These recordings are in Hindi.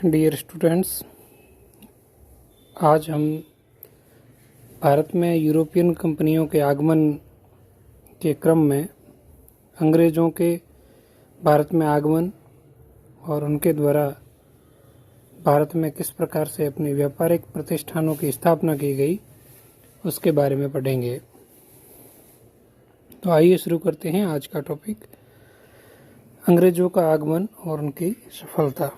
डियर स्टूडेंट्स, आज हम भारत में यूरोपियन कंपनियों के आगमन के क्रम में अंग्रेज़ों के भारत में आगमन और उनके द्वारा भारत में किस प्रकार से अपने व्यापारिक प्रतिष्ठानों की स्थापना की गई उसके बारे में पढ़ेंगे। तो आइए शुरू करते हैं आज का टॉपिक, अंग्रेज़ों का आगमन और उनकी सफलता।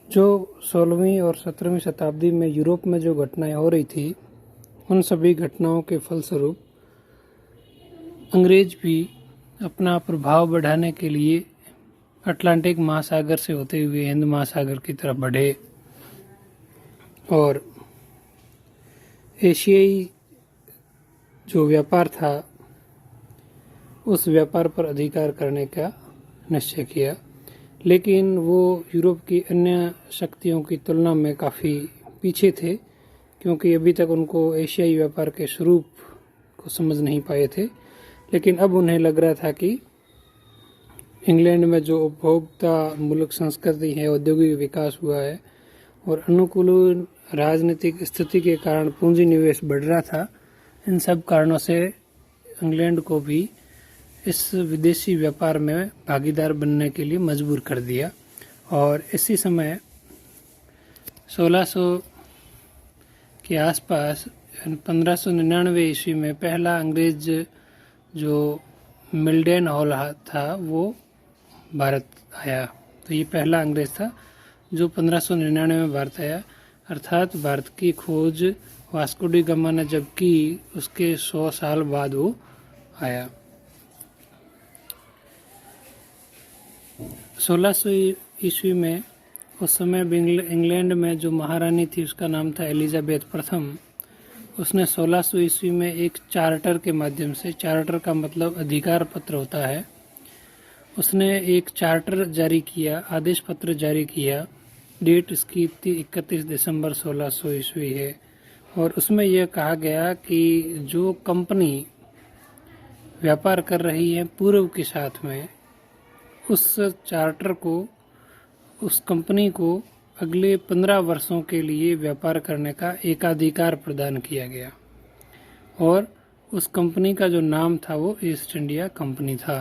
जो 16वीं और 17वीं शताब्दी में यूरोप में जो घटनाएं हो रही थी, उन सभी घटनाओं के फलस्वरूप अंग्रेज भी अपना प्रभाव बढ़ाने के लिए अटलांटिक महासागर से होते हुए हिंद महासागर की तरफ बढ़े और एशियाई जो व्यापार था उस व्यापार पर अधिकार करने का निश्चय किया। लेकिन वो यूरोप की अन्य शक्तियों की तुलना में काफ़ी पीछे थे, क्योंकि अभी तक उनको एशियाई व्यापार के स्वरूप को समझ नहीं पाए थे। लेकिन अब उन्हें लग रहा था कि इंग्लैंड में जो उपभोक्ता मूलक संस्कृति है, औद्योगिक विकास हुआ है और अनुकूल राजनीतिक स्थिति के कारण पूंजी निवेश बढ़ रहा था, इन सब कारणों से इंग्लैंड को भी इस विदेशी व्यापार में भागीदार बनने के लिए मजबूर कर दिया। और इसी समय 1600 के आसपास 1599 ईस्वी में पहला अंग्रेज जो मिल्डेन हॉल था वो भारत आया। तो ये पहला अंग्रेज था जो 1599 में भारत आया, अर्थात भारत की खोज वास्को डी गामा ने जब की उसके 100 साल बाद वो आया। 1600 ईस्वी में उस समय इंग्लैंड में जो महारानी थी उसका नाम था एलिजाबेथ प्रथम। उसने 1600 ईस्वी में एक चार्टर के माध्यम से, चार्टर का मतलब अधिकार पत्र होता है, उसने एक चार्टर जारी किया, आदेश पत्र जारी किया। डेट इसकी 31 दिसंबर 1600 ईस्वी है और उसमें यह कहा गया कि जो कंपनी व्यापार कर रही है पूर्व के साथ में, उस चार्टर को, उस कंपनी को अगले 15 वर्षों के लिए व्यापार करने का एकाधिकार प्रदान किया गया और उस कंपनी का जो नाम था वो ईस्ट इंडिया कंपनी था।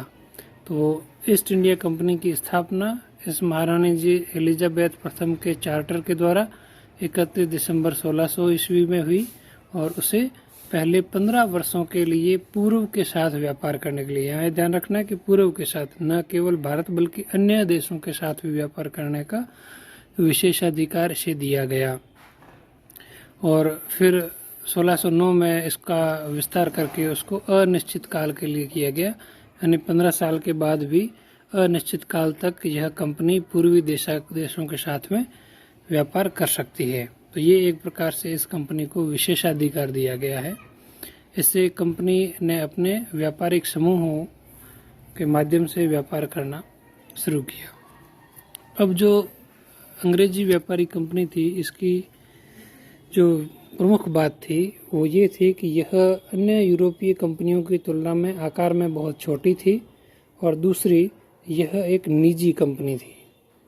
तो ईस्ट इंडिया कंपनी की स्थापना इस महारानी जी एलिजाबेथ प्रथम के चार्टर के द्वारा 31 दिसंबर 1600 ईस्वी में हुई और उसे पहले 15 वर्षों के लिए पूर्व के साथ व्यापार करने के लिए, यहाँ ध्यान रखना है कि पूर्व के साथ, न केवल भारत बल्कि अन्य देशों के साथ भी व्यापार करने का विशेषाधिकार इसे दिया गया। और फिर 1609 में इसका विस्तार करके उसको अनिश्चित काल के लिए किया गया, यानी 15 साल के बाद भी अनिश्चित काल तक यह कंपनी पूर्वी देशों के साथ में व्यापार कर सकती है। तो ये एक प्रकार से इस कंपनी को विशेषाधिकार दिया गया है। इससे कंपनी ने अपने व्यापारिक समूहों के माध्यम से व्यापार करना शुरू किया। अब जो अंग्रेजी व्यापारी कंपनी थी, इसकी जो प्रमुख बात थी वो ये थी कि यह अन्य यूरोपीय कंपनियों की तुलना में आकार में बहुत छोटी थी और दूसरी, यह एक निजी कंपनी थी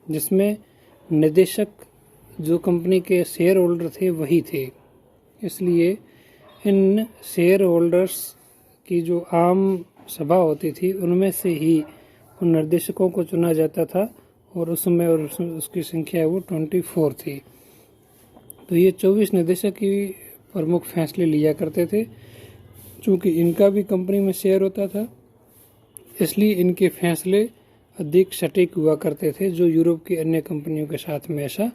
जिसमें निदेशक जो कंपनी के शेयर होल्डर थे वही थे। इसलिए इन शेयर होल्डर्स की जो आम सभा होती थी उनमें से ही उन निर्देशकों को चुना जाता था और उस समय और उसकी संख्या वो 24 थी। तो ये 24 निदेशक ही प्रमुख फैसले लिया करते थे। चूँकि इनका भी कंपनी में शेयर होता था, इसलिए इनके फैसले अधिक सटीक हुआ करते थे, जो यूरोप की अन्य कंपनियों के साथ में ऐसा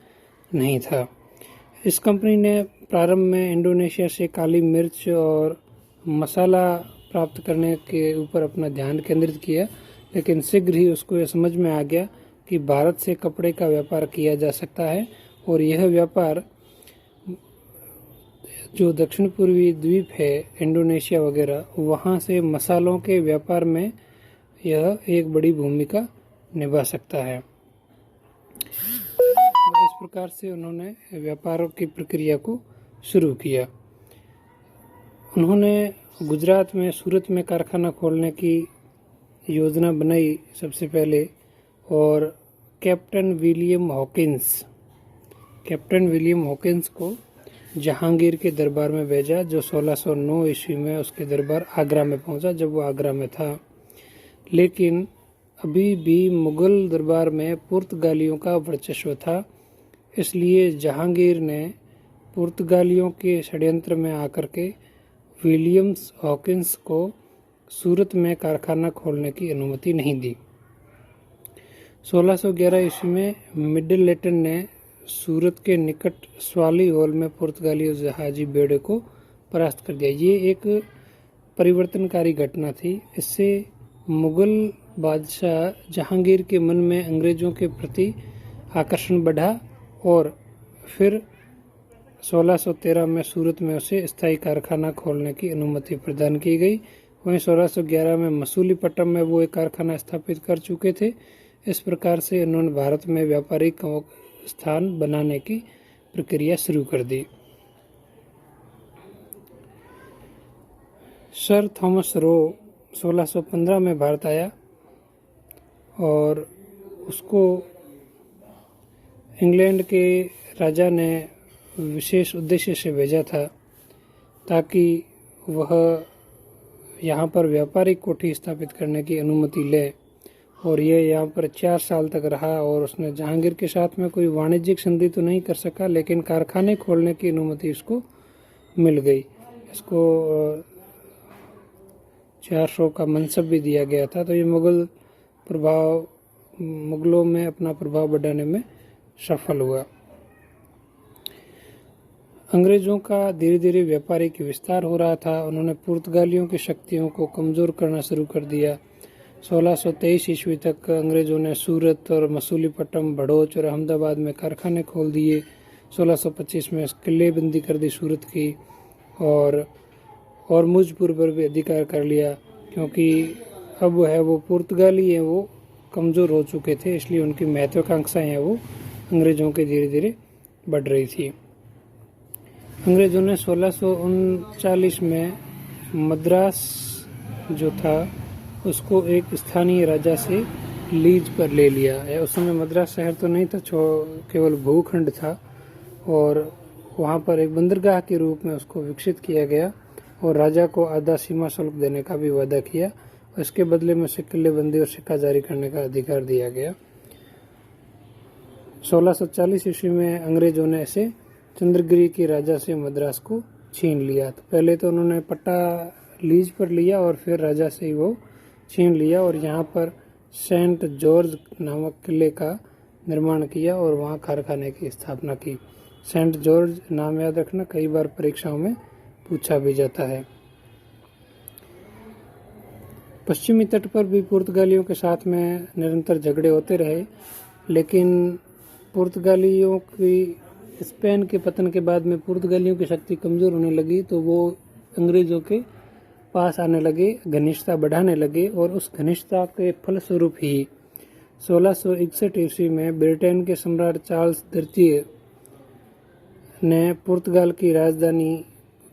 नहीं था। इस कंपनी ने प्रारंभ में इंडोनेशिया से काली मिर्च और मसाला प्राप्त करने के ऊपर अपना ध्यान केंद्रित किया, लेकिन शीघ्र ही उसको यह समझ में आ गया कि भारत से कपड़े का व्यापार किया जा सकता है और यह व्यापार जो दक्षिण पूर्वी द्वीप है, इंडोनेशिया वगैरह, वहाँ से मसालों के व्यापार में यह एक बड़ी भूमिका निभा सकता है। इस प्रकार से उन्होंने व्यापार की प्रक्रिया को शुरू किया। उन्होंने गुजरात में, सूरत में कारखाना खोलने की योजना बनाई सबसे पहले और कैप्टन विलियम हॉकिंस को जहांगीर के दरबार में भेजा, जो 1609 ईस्वी में उसके दरबार आगरा में पहुंचा, जब वो आगरा में था। लेकिन अभी भी मुगल दरबार में पुर्तगालियों का वर्चस्व था, इसलिए जहांगीर ने पुर्तगालियों के षड्यंत्र में आकर के विलियम्स हॉकिंस को सूरत में कारखाना खोलने की अनुमति नहीं दी। 1611 ईस्वी में मिडलटन ने सूरत के निकट स्वाली होल में पुर्तगाली जहाजी बेड़े को परास्त कर दिया। ये एक परिवर्तनकारी घटना थी। इससे मुगल बादशाह जहांगीर के मन में अंग्रेजों के प्रति आकर्षण बढ़ा और फिर 1613 में सूरत में उसे स्थायी कारखाना खोलने की अनुमति प्रदान की गई। वहीं 1611 में मसूलीपट्टनम में वो एक कारखाना स्थापित कर चुके थे। इस प्रकार से उन्होंने भारत में व्यापारिक स्थान बनाने की प्रक्रिया शुरू कर दी। सर थॉमस रो 1615 में भारत आया और उसको इंग्लैंड के राजा ने विशेष उद्देश्य से भेजा था ताकि वह यहाँ पर व्यापारिक कोठी स्थापित करने की अनुमति ले, और यह यहाँ पर 4 साल तक रहा और उसने जहांगीर के साथ में कोई वाणिज्यिक संधि तो नहीं कर सका, लेकिन कारखाने खोलने की अनुमति इसको मिल गई। इसको 400 का मनसब भी दिया गया था। तो ये मुगलों में अपना प्रभाव बढ़ाने में सफल हुआ। अंग्रेजों का धीरे धीरे व्यापारिक विस्तार हो रहा था। उन्होंने पुर्तगालियों की शक्तियों को कमजोर करना शुरू कर दिया। 1623 ईस्वी तक अंग्रेजों ने सूरत और मसूलीपट्टनम, भड़ोच और अहमदाबाद में कारखाने खोल दिए। 1625 में किलेबंदी कर दी सूरत की और मुजपुर पर भी अधिकार कर लिया, क्योंकि अब वो पुर्तगाली हैं, वो कमज़ोर हो चुके थे, इसलिए उनकी महत्वाकांक्षाएं हैं वो अंग्रेज़ों के धीरे धीरे बढ़ रही थी। अंग्रेज़ों ने 1639 में मद्रास जो था उसको एक स्थानीय राजा से लीज पर ले लिया। उस समय मद्रास शहर तो नहीं था, केवल भूखंड था, और वहाँ पर एक बंदरगाह के रूप में उसको विकसित किया गया और राजा को आधा सीमा शुल्क देने का भी वादा किया। इसके बदले में उसे किलेबंदी और सिक्का जारी करने का अधिकार दिया गया। 1640 ईस्वी में अंग्रेजों ने ऐसे चंद्रगिरी के राजा से मद्रास को छीन लिया। तो पहले तो उन्होंने पट्टा लीज पर लिया और फिर राजा से ही वो छीन लिया और यहाँ पर सेंट जॉर्ज नामक किले का निर्माण किया और वहाँ कारखाने की स्थापना की। सेंट जॉर्ज नाम याद रखना, कई बार परीक्षाओं में पूछा भी जाता है। पश्चिमी तट पर भी पुर्तगालियों के साथ में निरंतर झगड़े होते रहे, लेकिन पुर्तगालियों की स्पेन के पतन के बाद में पुर्तगालियों की शक्ति कमज़ोर होने लगी, तो वो अंग्रेज़ों के पास आने लगे, घनिष्ठता बढ़ाने लगे, और उस घनिष्ठता के फलस्वरूप ही 1661 ईस्वी में ब्रिटेन के सम्राट चार्ल्स तृतीय ने पुर्तगाल की राजधानी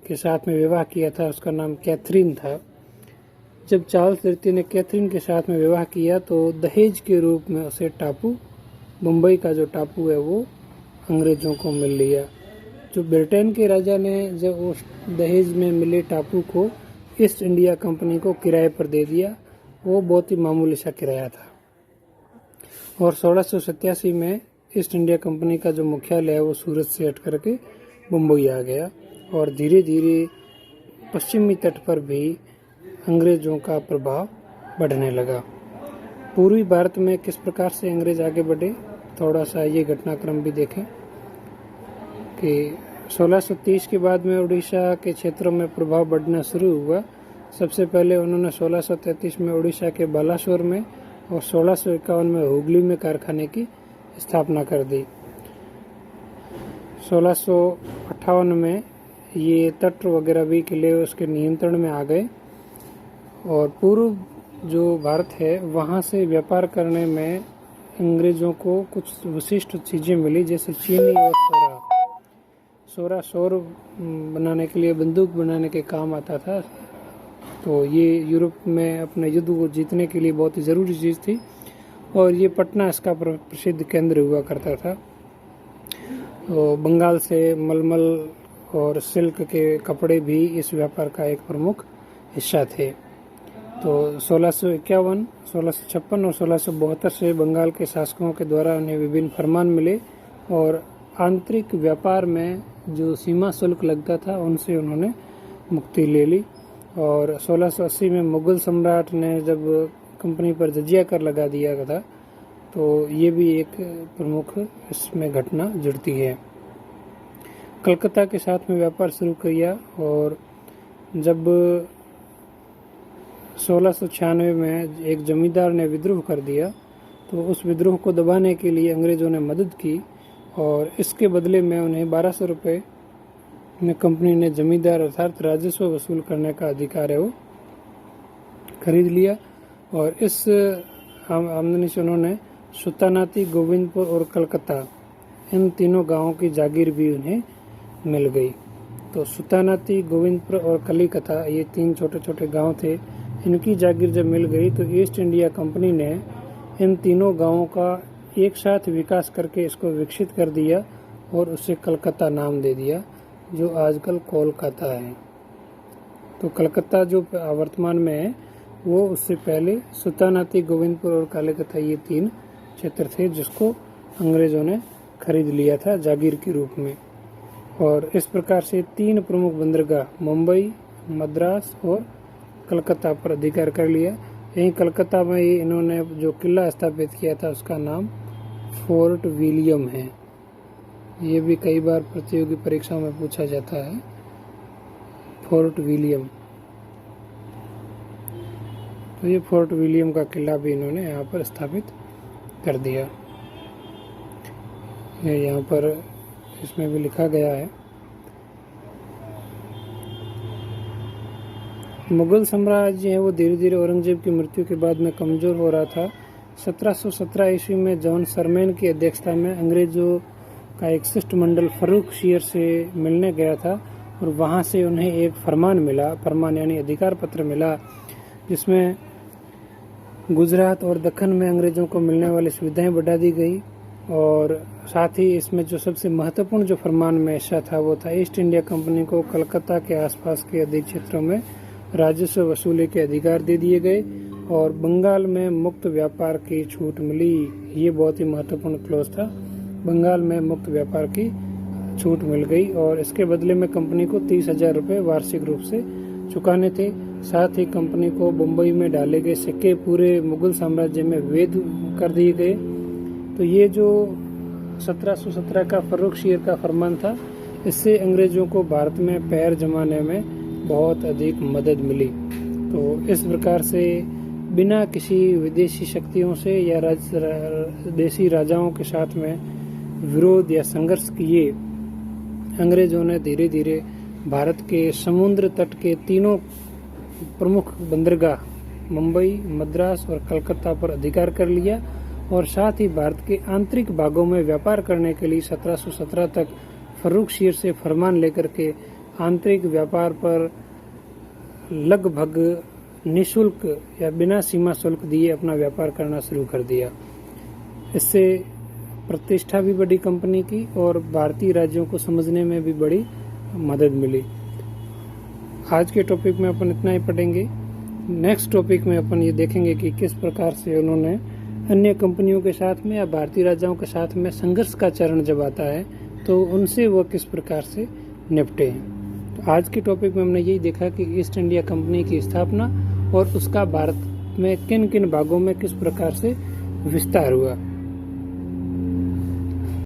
के साथ में विवाह किया था। उसका नाम कैथरीन था। जब चार्ल्स तृतीय ने कैथरीन के साथ में विवाह किया तो दहेज के रूप में उसे टापू, मुंबई का जो टापू है वो अंग्रेज़ों को मिल लिया। जो ब्रिटेन के राजा ने जब उस दहेज में मिले टापू को ईस्ट इंडिया कंपनी को किराए पर दे दिया, वो बहुत ही मामूली सा किराया था। और 1687 में ईस्ट इंडिया कंपनी का जो मुख्यालय है वो सूरत से हट करके मुंबई आ गया और धीरे धीरे पश्चिमी तट पर भी अंग्रेज़ों का प्रभाव बढ़ने लगा। पूर्वी भारत में किस प्रकार से अंग्रेज आगे बढ़े, थोड़ा सा ये घटनाक्रम भी देखें कि 1630 के बाद में उड़ीसा के क्षेत्रों में प्रभाव बढ़ना शुरू हुआ। सबसे पहले उन्होंने 1633 में उड़ीसा के बालासोर में और 1651 में हुगली में कारखाने की स्थापना कर दी। 1658 में ये तट वगैरह भी किले उसके नियंत्रण में आ गए और पूर्व जो भारत है वहाँ से व्यापार करने में अंग्रेज़ों को कुछ विशिष्ट चीज़ें मिली, जैसे चीनी और सोरा सौर बनाने के लिए, बंदूक बनाने के काम आता था। तो ये यूरोप में अपने युद्ध को जीतने के लिए बहुत ही ज़रूरी चीज़ थी और ये पटना इसका प्रसिद्ध केंद्र हुआ करता था। तो बंगाल से मलमल और सिल्क के कपड़े भी इस व्यापार का एक प्रमुख हिस्सा थे। तो 1651, 1656 और 1672 से बंगाल के शासकों के द्वारा उन्हें विभिन्न फरमान मिले और आंतरिक व्यापार में जो सीमा शुल्क लगता था उनसे उन्होंने मुक्ति ले ली। और 1680 में मुगल सम्राट ने जब कंपनी पर जजिया कर लगा दिया था, तो ये भी एक प्रमुख इसमें घटना जुड़ती है। कलकत्ता के साथ में व्यापार शुरू किया और जब 1696 में एक जमींदार ने विद्रोह कर दिया, तो उस विद्रोह को दबाने के लिए अंग्रेजों ने मदद की और इसके बदले में उन्हें 1200 रुपये में कंपनी ने जमींदार अर्थात राजस्व वसूल करने का अधिकार है वो खरीद लिया। और इस आमदनी से उन्होंने सुल्तानाती, गोविंदपुर और कलकत्ता इन तीनों गांवों की जागीर भी उन्हें मिल गई। तो सुल्तानाती, गोविंदपुर और कलिकता ये 3 छोटे छोटे गांव थे। इनकी जागीर जब मिल गई तो ईस्ट इंडिया कंपनी ने इन तीनों गांवों का एक साथ विकास करके इसको विकसित कर दिया और उसे कलकत्ता नाम दे दिया, जो आजकल कोलकाता है। तो कलकत्ता जो वर्तमान में है वो उससे पहले सुल्तानाती, गोविंदपुर और कलिकता ये 3 क्षेत्र थे जिसको अंग्रेजों ने खरीद लिया था जागीर के रूप में। और इस प्रकार से 3 प्रमुख बंदरगाह मुंबई, मद्रास और कलकत्ता पर अधिकार कर लिया। यहीं कलकत्ता में ही इन्होंने जो किला स्थापित किया था उसका नाम फोर्ट विलियम है। ये भी कई बार प्रतियोगी परीक्षाओं में पूछा जाता है, फोर्ट विलियम। तो ये फोर्ट विलियम का किला भी इन्होंने यहाँ पर स्थापित कर दिया। यहाँ पर इसमें भी लिखा गया है, मुगल साम्राज्य है वो धीरे धीरे औरंगजेब की मृत्यु के बाद में कमजोर हो रहा था। 1717 ईस्वी में जॉन सरमैन की अध्यक्षता में अंग्रेजों का एक शिष्टमंडल फर्रुखशियर से मिलने गया था और वहां से उन्हें एक फरमान यानी अधिकार पत्र मिला, जिसमें गुजरात और दक्कन में अंग्रेजों को मिलने वाली सुविधाएं बढ़ा दी गई। और साथ ही इसमें जो सबसे महत्वपूर्ण जो फरमान में हिस्सा था वो था ईस्ट इंडिया कंपनी को कलकत्ता के आसपास के अधिक क्षेत्रों में राजस्व वसूली के अधिकार दे दिए गए और बंगाल में मुक्त व्यापार की छूट मिली। ये बहुत ही महत्वपूर्ण क्लॉज था, बंगाल में मुक्त व्यापार की छूट मिल गई और इसके बदले में कंपनी को 30,000 रुपये वार्षिक रूप से चुकाने थे। साथ ही कंपनी को मुंबई में डाले गए सिक्के पूरे मुगल साम्राज्य में वैध कर दिए गए। तो ये जो 1717 का फर्रुखशियर का फरमान था, इससे अंग्रेजों को भारत में पैर जमाने में बहुत अधिक मदद मिली। तो इस प्रकार से बिना किसी विदेशी शक्तियों से या देशी राजाओं के साथ में विरोध या संघर्ष किए अंग्रेजों ने धीरे धीरे भारत के समुद्र तट के 3 प्रमुख बंदरगाह मुंबई, मद्रास और कलकत्ता पर अधिकार कर लिया और साथ ही भारत के आंतरिक भागों में व्यापार करने के लिए 1717 तक फर्रुखशियर से फरमान लेकर के आंतरिक व्यापार पर लगभग निःशुल्क या बिना सीमा शुल्क दिए अपना व्यापार करना शुरू कर दिया। इससे प्रतिष्ठा भी बढ़ी कंपनी की और भारतीय राज्यों को समझने में भी बड़ी मदद मिली। आज के टॉपिक में अपन इतना ही पढ़ेंगे। नेक्स्ट टॉपिक में अपन ये देखेंगे कि किस प्रकार से उन्होंने अन्य कंपनियों के साथ में या भारतीय राजाओं के साथ में संघर्ष का चरण जब आता है तो उनसे वो किस प्रकार से निपटे हैं। तो आज के टॉपिक में हमने यही देखा कि ईस्ट इंडिया कंपनी की स्थापना और उसका भारत में किन किन भागों में किस प्रकार से विस्तार हुआ।